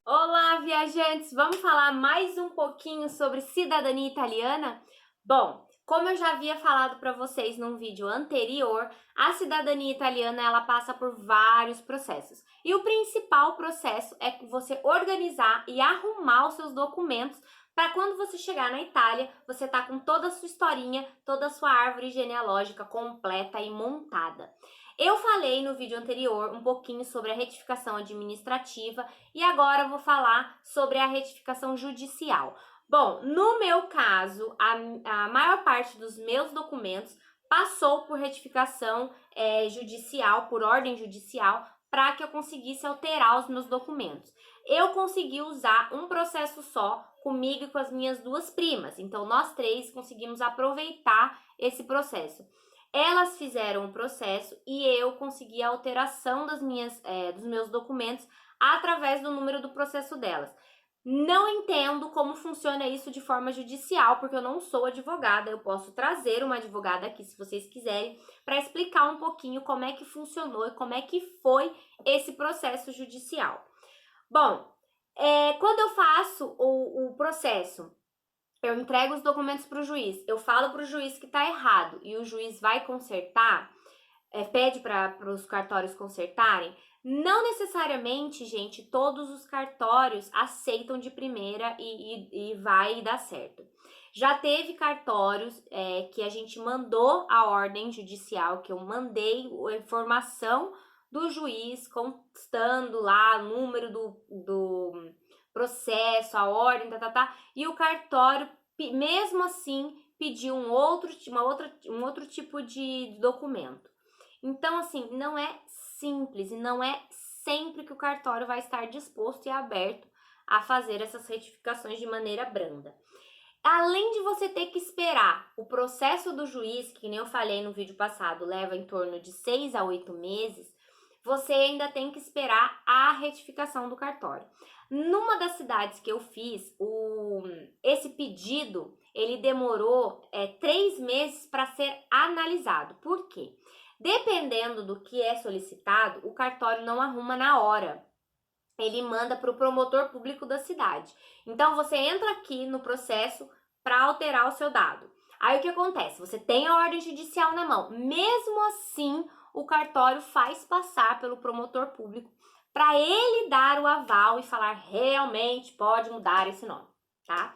Olá, viajantes! Vamos falar mais um pouquinho sobre cidadania italiana? Bom, como eu já havia falado para vocês num vídeo anterior, a cidadania italiana ela passa por vários processos. E o principal processo é você organizar e arrumar os seus documentos para quando você chegar na Itália, você tá com toda a sua historinha, toda a sua árvore genealógica completa e montada. Eu falei no vídeo anterior um pouquinho sobre a retificação administrativa e agora eu vou falar sobre a retificação judicial. Bom, no meu caso, a maior parte dos meus documentos passou por retificação judicial, por ordem judicial, para que eu conseguisse alterar os meus documentos. Eu consegui usar um processo só comigo e com as minhas duas primas, então nós três conseguimos aproveitar esse processo. Elas fizeram o processo e eu consegui a alteração dos meus documentos através do número do processo delas. Não entendo como funciona isso de forma judicial, porque eu não sou advogada. Eu posso trazer uma advogada aqui, se vocês quiserem, para explicar um pouquinho como é que funcionou e como é que foi esse processo judicial. Bom, quando eu faço o processo, eu entrego os documentos para o juiz, eu falo para o juiz que está errado e o juiz vai consertar, pede para os cartórios consertarem. Não necessariamente, gente, todos os cartórios aceitam de primeira e vai dar certo. Já teve cartórios que a gente mandou a ordem judicial, que eu mandei a informação do juiz, constando lá o número do processo, a ordem, e o cartório, mesmo assim, pediu um outro tipo de documento. Então, assim, não é simples e não é sempre que o cartório vai estar disposto e aberto a fazer essas retificações de maneira branda. Além de você ter que esperar o processo do juiz, que nem eu falei no vídeo passado, leva em torno de 6 a 8 meses, você ainda tem que esperar a retificação do cartório. Numa das cidades que eu fiz, esse pedido, ele demorou 3 meses para ser analisado. Por quê? Dependendo do que é solicitado, o cartório não arruma na hora. Ele manda para o promotor público da cidade. Então, você entra aqui no processo para alterar o seu dado. Aí, o que acontece? Você tem a ordem judicial na mão. Mesmo assim, o cartório faz passar pelo promotor público para ele dar o aval e falar realmente pode mudar esse nome, tá?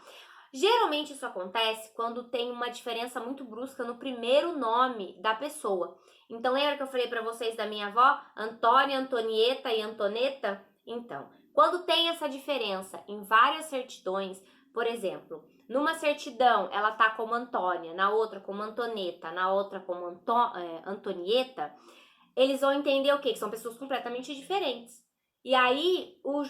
Geralmente isso acontece quando tem uma diferença muito brusca no primeiro nome da pessoa. Então, lembra que eu falei para vocês da minha avó? Antônia, Antonieta e Antoneta? Então, quando tem essa diferença em várias certidões, por exemplo, numa certidão ela tá como Antônia, na outra como Antoneta, na outra como Antonieta, eles vão entender o quê? Que são pessoas completamente diferentes. E aí, o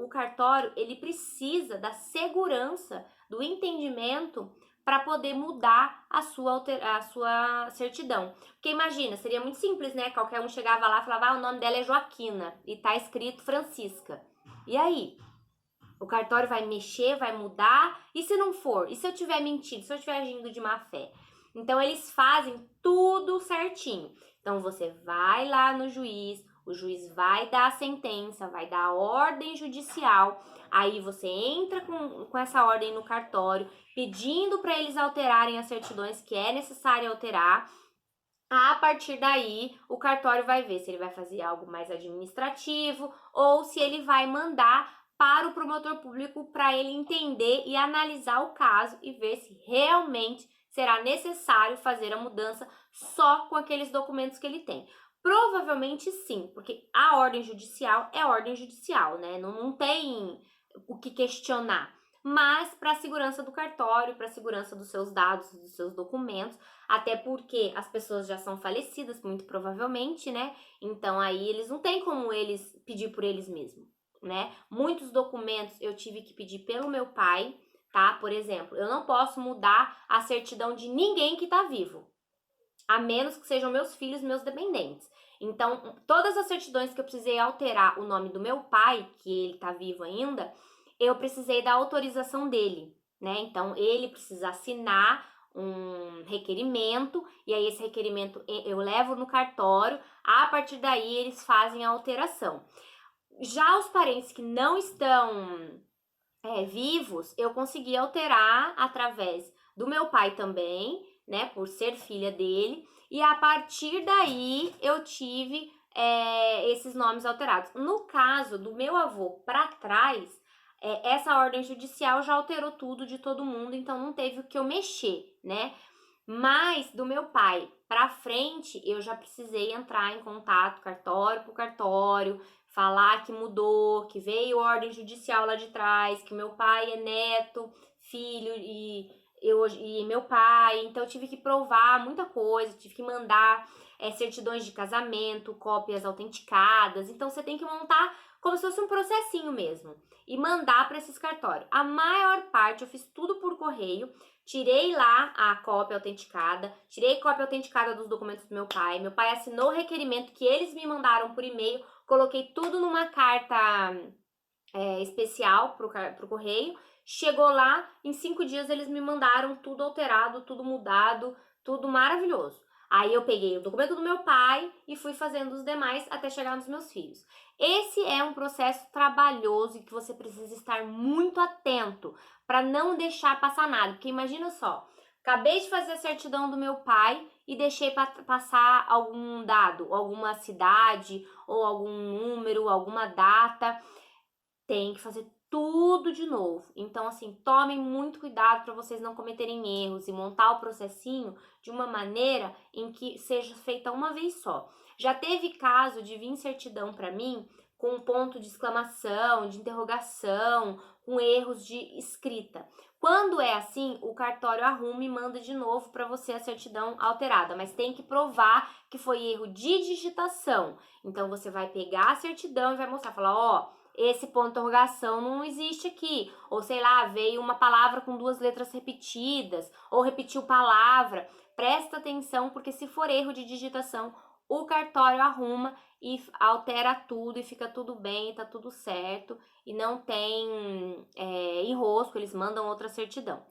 cartório, ele precisa da segurança, do entendimento para poder mudar a sua certidão. Porque imagina, seria muito simples, né? Qualquer um chegava lá e falava, o nome dela é Joaquina e tá escrito Francisca. E aí? O cartório vai mexer, vai mudar? E se não for? E se eu tiver mentindo? Se eu estiver agindo de má fé? Então, eles fazem tudo certinho. Então, você vai lá no juiz, o juiz vai dar a sentença, vai dar a ordem judicial, aí você entra com essa ordem no cartório, pedindo para eles alterarem as certidões que é necessário alterar. A partir daí, o cartório vai ver se ele vai fazer algo mais administrativo ou se ele vai mandar para o promotor público para ele entender e analisar o caso e ver se realmente será necessário fazer a mudança só com aqueles documentos que ele tem. Provavelmente sim, porque a ordem judicial é ordem judicial, né? Não tem o que questionar. Mas para a segurança do cartório, para a segurança dos seus dados, dos seus documentos, até porque as pessoas já são falecidas, muito provavelmente, né? Então aí eles não tem como eles pedir por eles mesmos, né? Muitos documentos eu tive que pedir pelo meu pai, tá? Por exemplo, eu não posso mudar a certidão de ninguém que tá vivo, a menos que sejam meus filhos, meus dependentes. Então, todas as certidões que eu precisei alterar o nome do meu pai, que ele tá vivo ainda, eu precisei da autorização dele, né? Então, ele precisa assinar um requerimento, e aí esse requerimento eu levo no cartório, a partir daí eles fazem a alteração. Já os parentes que não estão vivos, eu consegui alterar através do meu pai também, né, por ser filha dele, e a partir daí eu tive esses nomes alterados. No caso do meu avô para trás, essa ordem judicial já alterou tudo de todo mundo, então não teve o que eu mexer, né? Mas do meu pai para frente, eu já precisei entrar em contato cartório por cartório, falar que mudou, que veio ordem judicial lá de trás, que meu pai é neto, filho e meu pai. Então eu tive que provar muita coisa, tive que mandar certidões de casamento, cópias autenticadas. Então você tem que montar como se fosse um processinho mesmo e mandar para esses cartórios. A maior parte eu fiz tudo por correio. Tirei lá a cópia autenticada, tirei cópia autenticada dos documentos do meu pai. Meu pai assinou o requerimento que eles me mandaram por e-mail, coloquei tudo numa carta especial pro correio. Chegou lá, em 5 dias eles me mandaram tudo alterado, tudo mudado, tudo maravilhoso. Aí eu peguei o documento do meu pai e fui fazendo os demais até chegar nos meus filhos. Esse é um processo trabalhoso e que você precisa estar muito atento para não deixar passar nada. Porque imagina só, acabei de fazer a certidão do meu pai e deixei passar algum dado, alguma cidade ou algum número, alguma data. Tem que fazer tudo de novo. Então, assim, tomem muito cuidado para vocês não cometerem erros e montar o processinho de uma maneira em que seja feita uma vez só. Já teve caso de vir certidão para mim com um ponto de exclamação, de interrogação, com erros de escrita. Quando é assim, o cartório arruma e manda de novo para você a certidão alterada, mas tem que provar que foi erro de digitação. Então, você vai pegar a certidão e vai mostrar, falar, ó, esse ponto de interrogação não existe aqui. Ou sei lá, veio uma palavra com 2 letras repetidas, ou repetiu palavra. Presta atenção, porque se for erro de digitação, o cartório arruma e altera tudo e fica tudo bem, tá tudo certo. E não tem enrosco, eles mandam outra certidão.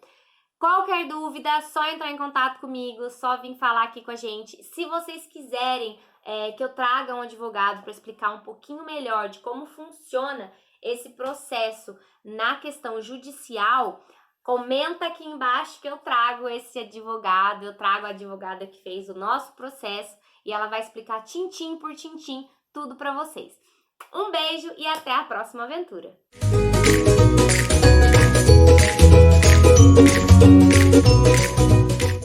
Qualquer dúvida, só entrar em contato comigo, só vir falar aqui com a gente. Se vocês quiserem que eu traga um advogado para explicar um pouquinho melhor de como funciona esse processo na questão judicial, comenta aqui embaixo que eu trago esse advogado, eu trago a advogada que fez o nosso processo e ela vai explicar tintim por tintim tudo para vocês. Um beijo e até a próxima aventura!